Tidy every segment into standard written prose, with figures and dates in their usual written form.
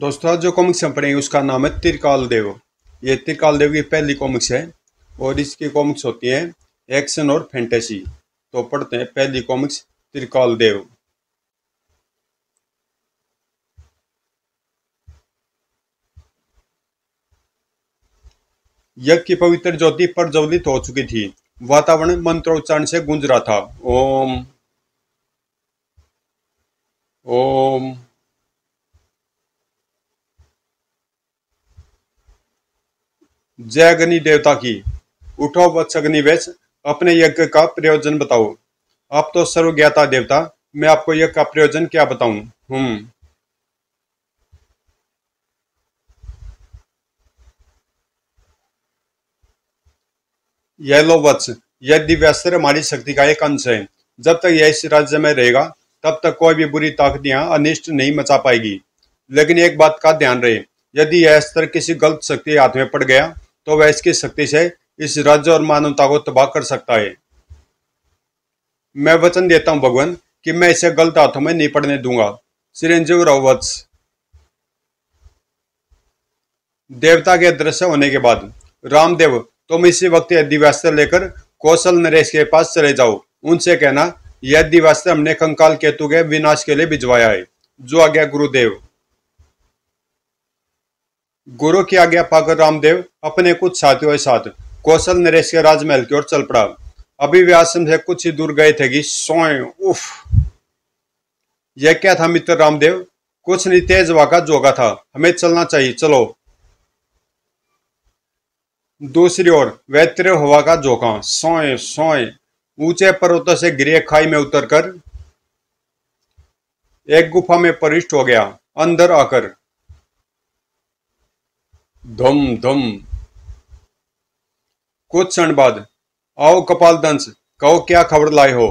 दोस्तों, आज जो कॉमिक्स हम पढ़ेंगे उसका नाम है त्रिकाल देव। ये त्रिकाल देव की पहली कॉमिक्स है और इसकी कॉमिक्स होती हैं एक्शन और फैंटेसी। तो पढ़ते हैं पहली कॉमिक्स त्रिकाल देव। यज्ञ की पवित्र ज्योति प्रज्वलित हो चुकी थी। वातावरण मंत्रोच्चारण से गूंज रहा था। ओम ओम। जय अग्नि देवता की। उठो वत्स अग्निवेश, अपने यज्ञ का प्रयोजन बताओ। आप तो सर्वज्ञाता देवता, मैं आपको यज्ञ का प्रयोजन क्या बताऊं। यह लो वत्स, यह दिव्यास्त्र हमारी शक्ति का एक अंश है। जब तक यह इस राज्य में रहेगा तब तक कोई भी बुरी ताकत यहाँ अनिष्ट नहीं मचा पाएगी। लेकिन एक बात का ध्यान रहे, यदि यह अस्त्र किसी गलत शक्ति के हाथ में पड़ गया तो वह इसकी शक्ति से इस राज्य और मानवता को तबाह कर सकता है। मैं वचन देता हूँ भगवान कि मैं इसे गलत हाथों में नहीं पड़ने दूंगा। चिरंजीव रहो वत्स। देवता के दृश्य होने के बाद रामदेव, तुम इसी वक्त यह दिव्यास्त्र लेकर कौशल नरेश के पास चले जाओ। उनसे कहना, यह दिव्यास्त्र हमने कंकाल केतु के विनाश के लिए भिजवाया है। जो आज्ञा गुरुदेव। गुरु की आज्ञा पाकर रामदेव अपने कुछ साथियों के साथ कौशल नरेश के राजमहल की ओर चल पड़ा। अभी वे आश्रम से कुछ ही दूर गए थे कि सोए उफ। यह क्या था मित्र रामदेव? कुछ नहीं, तेज हवा का झोंका था। हमें चलना चाहिए, चलो। दूसरी ओर वह तीव्र हवा का झोंका सोए सोए ऊंचे पर्वतों से गिरे खाई में उतरकर एक गुफा में प्रविष्ट हो गया। अंदर आकर धम धम। कुछ क्षण बाद, आओ कपाल दंश, कहो क्या खबर लाए हो।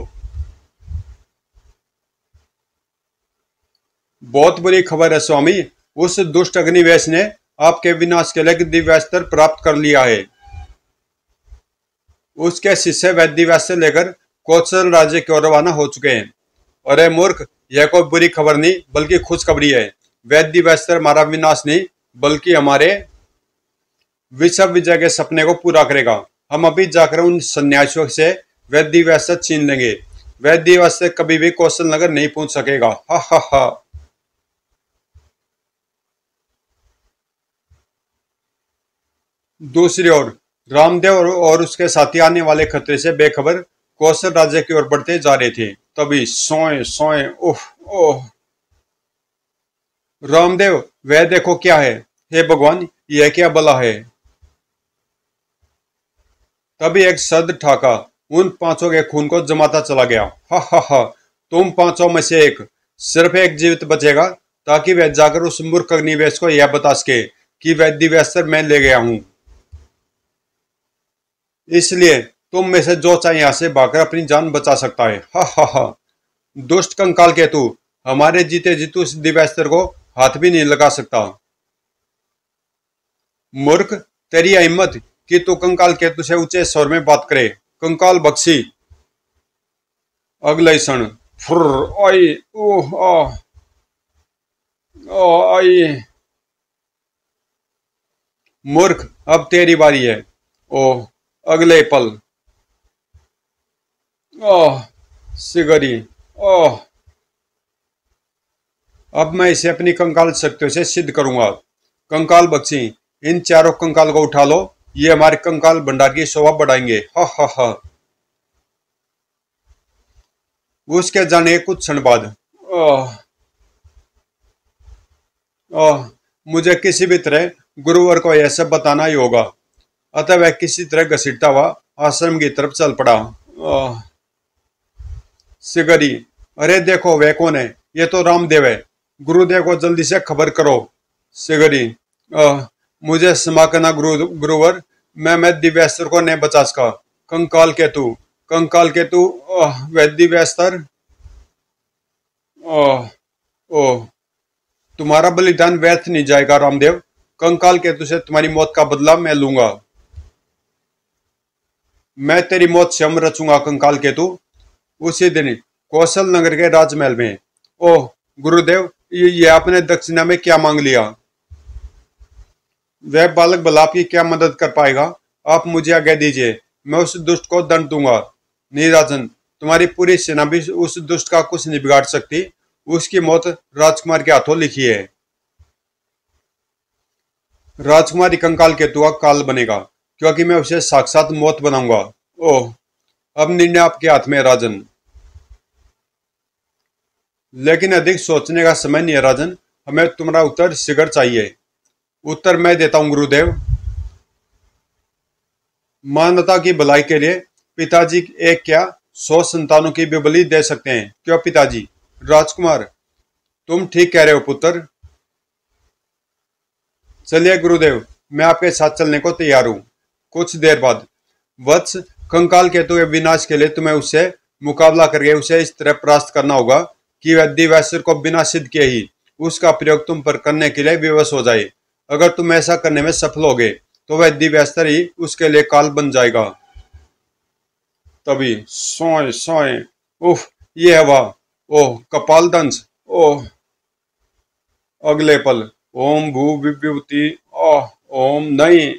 बहुत बुरी खबर है स्वामी। उस दुष्ट अग्निवेश ने आपके विनाश के लिए दिव्यास्त्र प्राप्त कर लिया है। उसके शिष्य वह दिव्यास्त्र लेकर कौशल राज्य की ओर रवाना हो चुके हैं। अरे मूर्ख, यह कोई बुरी खबर नहीं बल्कि खुशखबरी है। वह दिव्यास्त्र हमारा विनाश नहीं बल्कि हमारे विश्व विजय के सपने को पूरा करेगा। हम अभी जाकर उन सन्यासियों से वह दिव्यास्त्र छीन लेंगे। वह दिव्यास्त्र कभी भी कौशल नगर नहीं पहुंच सकेगा। हा हा हा। दूसरी ओर रामदेव और उसके साथी आने वाले खतरे से बेखबर कौशल राज्य की ओर बढ़ते जा रहे थे। तभी सोए सोए उफ ओह। रामदेव, वह देखो क्या है। हे भगवान, यह क्या बला है। तभी एक सद ठाका उन पांचों के खून को जमाता चला गया। हा हा हा। तुम पांचों में से एक, सिर्फ एक जीवित बचेगा ताकि वह जाकर उस मूर्ख अग्निवेश को यह बता सके कि वह दिव्यास्त्र मैं ले गया हूं। इसलिए तुम में से जो चाहे यहां से भागकर अपनी जान बचा सकता है। हा हा हा। दुष्ट कंकाल केतु, हमारे जीते जीतू इस दिव्यास्त्र को हाथ भी नहीं लगा सकता। मूर्ख, तेरी हिम्मत कि तू कंकाल केतु से ऊंचे स्वर में बात करे। कंकाल बख्शी। अगले क्षण फुर आई ओह आ आई। मूर्ख, अब तेरी बारी है। ओह। अगले पल ओह सिगरी। ओह। अब मैं इसे अपनी कंकाल शक्तियों से सिद्ध करूंगा। कंकाल बख्शी, इन चारों कंकाल को उठा लो। ये हमारे कंकाल भंडार की शोभा बढ़ाएंगे। हा हा हा। उसके जाने के कुछ क्षण बाद ओह ओह, मुझे किसी भी तरह गुरुवर को यह सब बताना ही होगा। अतः वह किसी तरह घसीटता हुआ आश्रम की तरफ चल पड़ा। ओह। सिगरी, अरे देखो वह कौन है। ये तो रामदेव है। गुरुदेव को जल्दी से खबर करो। सिगरी, मुझे क्षमा करना गुरुवर, मैं दिव्यास्त्र को नहीं बचा सका। कंकाल केतु, कंकाल केतु, वह दिव्यास्त्र। ओह ओह। तुम्हारा बलिदान व्यर्थ नहीं जाएगा रामदेव। कंकाल केतु से तुम्हारी मौत का बदला मैं लूंगा। मैं तेरी मौत से अमर रचूंगा कंकाल केतु। उसी दिन कौशल नगर के राजमहल में। ओह गुरुदेव, ये आपने दक्षिणा में क्या मांग लिया। वह बालक भला आपकी क्या मदद कर पाएगा? आप मुझे आज्ञा दीजिए, मैं उस दुष्ट को दंड दूंगा। नहीं राजन, तुम्हारी पूरी सेना भी उस दुष्ट का कुछ नहीं बिगाड़ सकती। उसकी मौत राजकुमार के हाथों लिखी है। राजकुमारी कंकाल केतु का काल बनेगा, क्योंकि मैं उसे साक्षात मौत बनाऊंगा। ओह, अब निर्णय आपके हाथ में है राजन। लेकिन अधिक सोचने का समय नहीं है राजन, हमें तुम्हारा उत्तर शीघ्र चाहिए। उत्तर मैं देता हूँ गुरुदेव। मानवता की भलाई के लिए पिताजी एक क्या 100 संतानों की भी बलि दे सकते हैं, क्यों पिताजी? राजकुमार, तुम ठीक कह रहे हो पुत्र। चलिए गुरुदेव, मैं आपके साथ चलने को तैयार हूँ। कुछ देर बाद, वत्स, कंकाल केतु के विनाश के लिए तुम्हें उससे मुकाबला करके उसे इस तरह परास्त करना होगा कि वह दिव्यासुर को बिना सिद्ध किए ही उसका प्रयोग तुम पर करने के लिए विवश हो जाए। अगर तुम ऐसा करने में सफल होगे तो वह दिव्यास्त्र ही उसके लिए काल बन जाएगा। तभी सोए सोए, उफ, ये हवा, ओह कपाल दंश, ओह। अगले पल, ओम भू विभूति, ओह, ओम नहीं।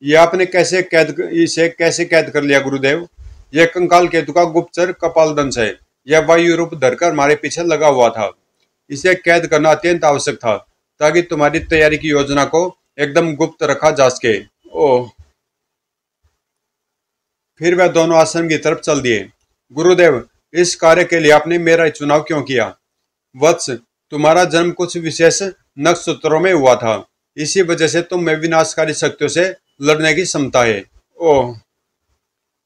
ये आपने इसे कैसे कैद कर लिया गुरुदेव? यह कंकाल केतु का गुप्तचर कपाल दंश है। यह वायु रूप धरकर हमारे पीछे लगा हुआ था। इसे कैद करना अत्यंत आवश्यक था, ताकि तुम्हारी तैयारी की योजना को एकदम गुप्त रखा जा सके। ओह। फिर वह दोनों आश्रम की तरफ चल दिए। गुरुदेव, इस कार्य के लिए आपने मेरा चुनाव क्यों किया? वत्स, तुम्हारा जन्म कुछ विशेष नक्षत्रों में हुआ था। इसी वजह से तुम में विनाशकारी शक्तियों से लड़ने की क्षमता है। ओह।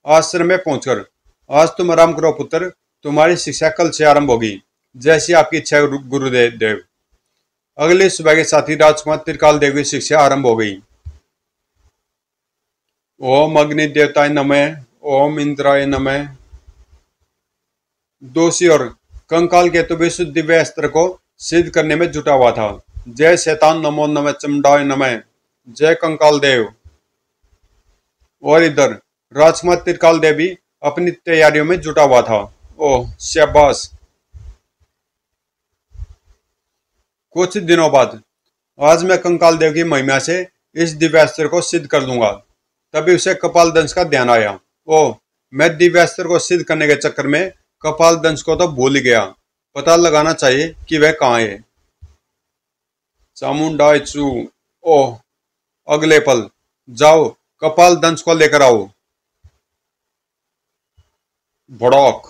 आश्रम में पहुंचकर, आज तुम आराम करो पुत्र। तुम्हारी शिक्षा कल से आरंभ होगी, जैसी आपकी इच्छा है गुरुदेव देव। अगले सुबह के साथ ही राजकुमार त्रिकाल देव की शिक्षा आरंभ हो गई। ओम अग्नि देवताय नमः, ओम इंद्राय नमः। दूसरी ओर कंकाल केतु विश्व दिव्य अस्त्र को सिद्ध करने में जुटा हुआ था। जय शैतान नमो नमः चमडाय नमः, जय कंकाल देव। और इधर राजकुमार त्रिकाल देव भी अपनी तैयारियों में जुटा हुआ था। ओह शाबाश। कुछ दिनों बाद, आज मैं कंकाल देव की महिमा से इस दिव्यास्त्र को सिद्ध कर दूंगा। तभी उसे कपाल दंश का ध्यान आया। ओह, मैं दिव्यास्त्र को सिद्ध करने के चक्कर में कपाल दंश को तो भूल गया। पता लगाना चाहिए कि वह कहाँ है। चामुंडा चू। ओह। अगले पल, जाओ कपाल दंश को लेकर आओ। भड़ोक।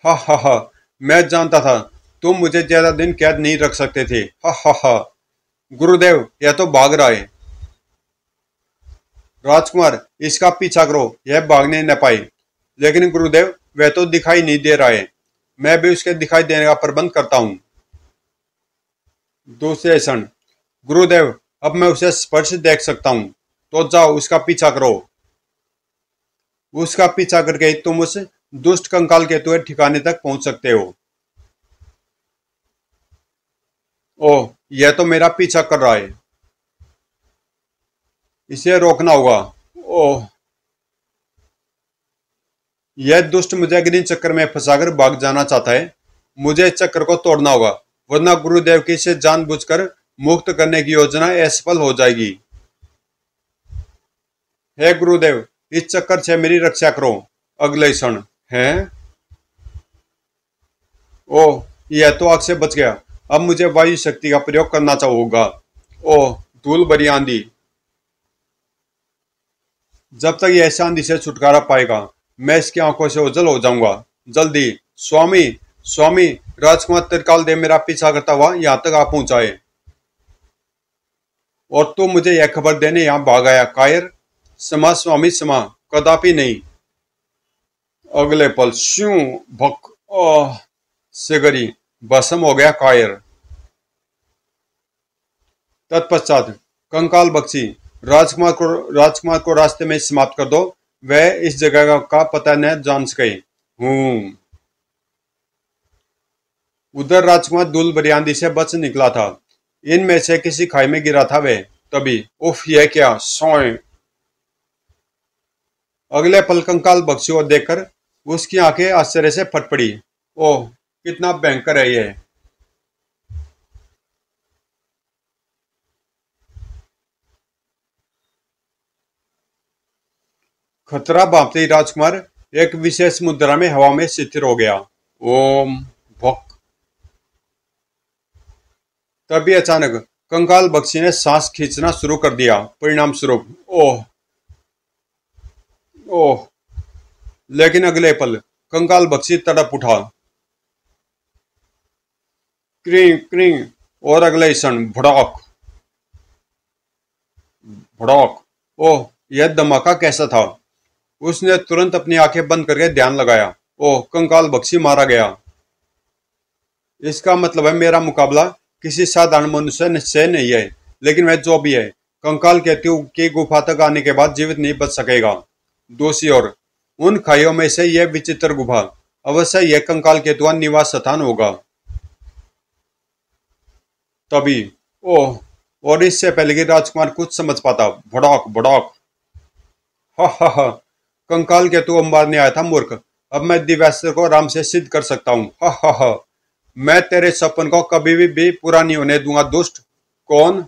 हा हा हा, मैं जानता था तुम मुझे ज्यादा दिन कैद नहीं रख सकते थे। हा हा हा। गुरुदेव, यह तो भाग रहा है। राजकुमार, इसका पीछा करो, यह भागने न पाए। लेकिन गुरुदेव, वह तो दिखाई नहीं दे रहा है। मैं भी उसके दिखाई देने का प्रबंध करता हूँ। दूसरे क्षण, गुरुदेव, अब मैं उसे स्पर्श देख सकता हूँ। तो जाओ उसका पीछा करो। उसका पीछा करके ही तुम उस दुष्ट कंकाल केतु के ठिकाने तक पहुंच सकते हो। ओह, यह तो मेरा पीछा कर रहा है। इसे रोकना होगा। ओह, यह दुष्ट मुझे अग्नि चक्र में फंसाकर भाग जाना चाहता है। मुझे इस चक्र को तोड़ना होगा, वरना गुरुदेव की इसे जानबूझकर मुक्त करने की योजना असफल हो जाएगी। हे गुरुदेव, इस चक्कर से मेरी रक्षा करो। अगले क्षण है। ओह, यह तो आग से बच गया। अब मुझे वायु शक्ति का प्रयोग करना होगा। ओह, धूल भरी आंधी। जब तक यह ऐसी आंधी से छुटकारा पाएगा, मैं इसकी आंखों से ओझल हो जाऊंगा। जल्दी स्वामी, स्वामी, राजकुमार त्रिकाल देव मेरा पीछा करता हुआ यहाँ तक आ पहुंचा है। और तू मुझे यह खबर देने यहाँ भाग आया कायर? समा स्वामी समा, कदापि नहीं। अगले पल श्यू, भक, ओह, सिगरी भस्म हो गया कायर। तत्पश्चात कंकाल बख्शी, राजकुमार को रास्ते में समाप्त कर दो। वह इस जगह का पता न जान सके। हूँ। उधर राजकुमार धूल भरी आंधी से बच निकला था। इनमें से किसी खाई में गिरा था वह। तभी उफ, यह क्या सोए। अगले पल कंकाल बख्शी को देखकर उसकी आंखें आश्चर्य से फट पड़ी। ओह, कितना भयंकर है यह। खतरा भांपते ही राजकुमार एक विशेष मुद्रा में हवा में शिथिल हो गया। ओम भक। तभी अचानक कंकाल बख्शी ने सांस खींचना शुरू कर दिया। परिणाम स्वरूप ओह ओह। लेकिन अगले पल कंकाल बख्शी तड़प उठा। क्री क्री। और अगले क्षण भड़ाक भड़ाक। ओह, यह धमाका कैसा था? उसने तुरंत अपनी आंखें बंद करके ध्यान लगाया। ओह, कंकाल बख्शी मारा गया। इसका मतलब है मेरा मुकाबला किसी साधारण मनुष्य से नहीं है, लेकिन वह जो भी है, कंकाल केतु की गुफा तक आने के बाद जीवित नहीं बच सकेगा। दूसरी ओर उन खाइयों में से यह विचित्र गुफा अवश्य यह कंकाल केतु का निवास स्थान होगा। तभी ओह, और इससे पहले कि राजकुमार कुछ समझ पाता, भड़ाक भड़ाक। हा हा हा। कंकाल केतु अंबार ने आया था मूर्ख। अब मैं दिव्यास्त्र को आराम से सिद्ध कर सकता हूँ। हा हा हा। मैं तेरे सपन को कभी भी पूरा नहीं होने दूंगा दुष्ट। कौन?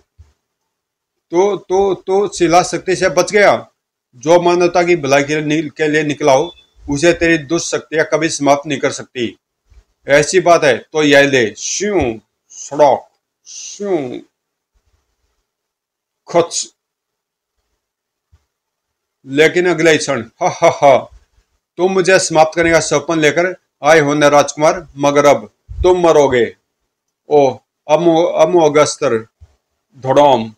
तो शिला शक्ति से बच गया। जो मानवता की भलाई के लिए निकला हो, उसे तेरी दुष्ट शक्तियां कभी समाप्त नहीं कर सकती। ऐसी बात है तो यह ले। श्यू सड़क श्यू खच। लेकिन अगले क्षण हा हा हा। तुम मुझे समाप्त करने का सपन लेकर आए हो न राजकुमार, मगर अब तुम मरोगे। ओह, अमोगस्तर धड़ाम।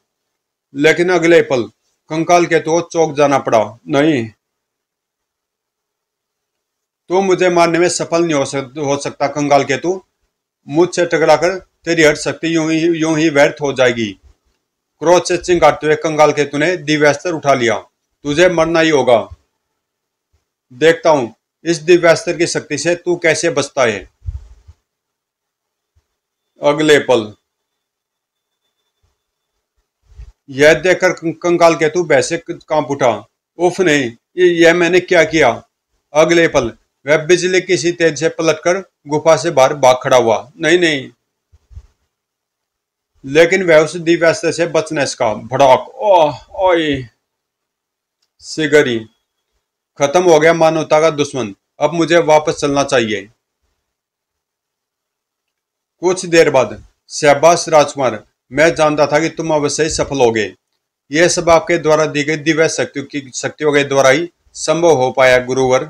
लेकिन अगले पल कंकाल के तो चौंक जाना पड़ा। नहीं, तो मुझे मारने में सफल नहीं हो सकता कंकाल के तू। मुझसे टकराकर तेरी हर शक्ति यूं ही व्यर्थ हो जाएगी। क्रोध से चिंगारते हुए कंकाल केतु ने दिव्यास्त्र उठा लिया। तुझे मरना ही होगा। देखता हूं इस दिव्यास्त्र की शक्ति से तू कैसे बचता है। अगले पल यह देखकर कंकाल केतु वैसे कांप उठा। उफ नहीं, यह मैंने क्या किया? अगले पल वह बिजली की सी तेज से पलटकर गुफा से बाहर भाग खड़ा हुआ। नहीं नहीं। लेकिन वह उस दिव्यास्त्र से बच न सका। भड़ाक। ओह ओए। सिगरी। खत्म हो गया मानवता का दुश्मन। अब मुझे वापस चलना चाहिए। कुछ देर बाद शाबाश राजकुमार, मैं जानता था कि तुम अवश्य ही सफल होगे। यह सब आपके द्वारा दी गई दिव्य शक्तियों के द्वारा ही संभव हो पाया गुरुवर।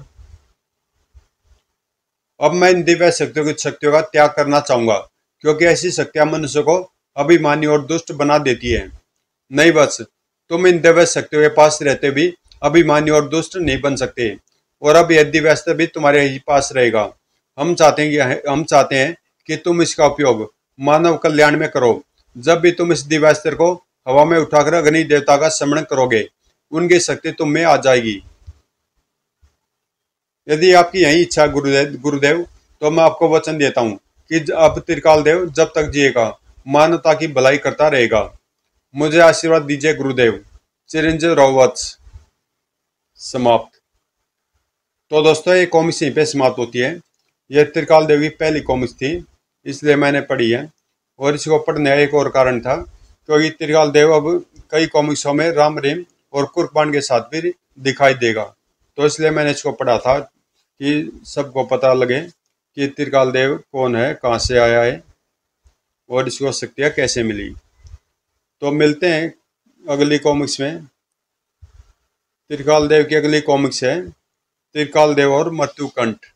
अब मैं इन दिव्य शक्तियों का त्याग करना चाहूंगा, क्योंकि ऐसी शक्तियां मनुष्य को अभिमानी और दुष्ट बना देती है। नहीं बस, तुम इन दिव्य शक्तियों के पास रहते भी अभिमानी और दुष्ट नहीं बन सकते। और अब यह दिव्यास्त्र भी तुम्हारे ही पास रहेगा। हम चाहते हैं कि तुम इसका उपयोग मानव कल्याण में करो। जब भी तुम इस दिव्यास्त्र को हवा में उठाकर अग्नि देवता का स्मरण करोगे, उनकी शक्ति तुम में आ जाएगी। यदि आपकी यही इच्छा गुरुदेव, तो मैं आपको वचन देता हूँ कि अब त्रिकाल देव जब तक जिएगा मानवता की भलाई करता रहेगा। मुझे आशीर्वाद दीजिए गुरुदेव। चिरंजीव रघुवंश। समाप्त। तो दोस्तों, ये कॉमिक्स यहीं पे समाप्त होती है। यह त्रिकाल देव की पहली कॉमिक्स थी, इसलिए मैंने पढ़ी है। और इसको पढ़ने का एक और कारण था, क्योंकि त्रिकाल देव अब कई कॉमिक्सों में राम रहीम और कुर्बान के साथ भी दिखाई देगा। तो इसलिए मैंने इसको पढ़ा था कि सबको पता लगे कि त्रिकाल देव कौन है, कहाँ से आया है और इसको शक्तियाँ कैसे मिली। तो मिलते हैं अगली कॉमिक्स में। त्रिकाल देव की अगली कॉमिक्स है त्रिकाल देव और मृत्युकंठ।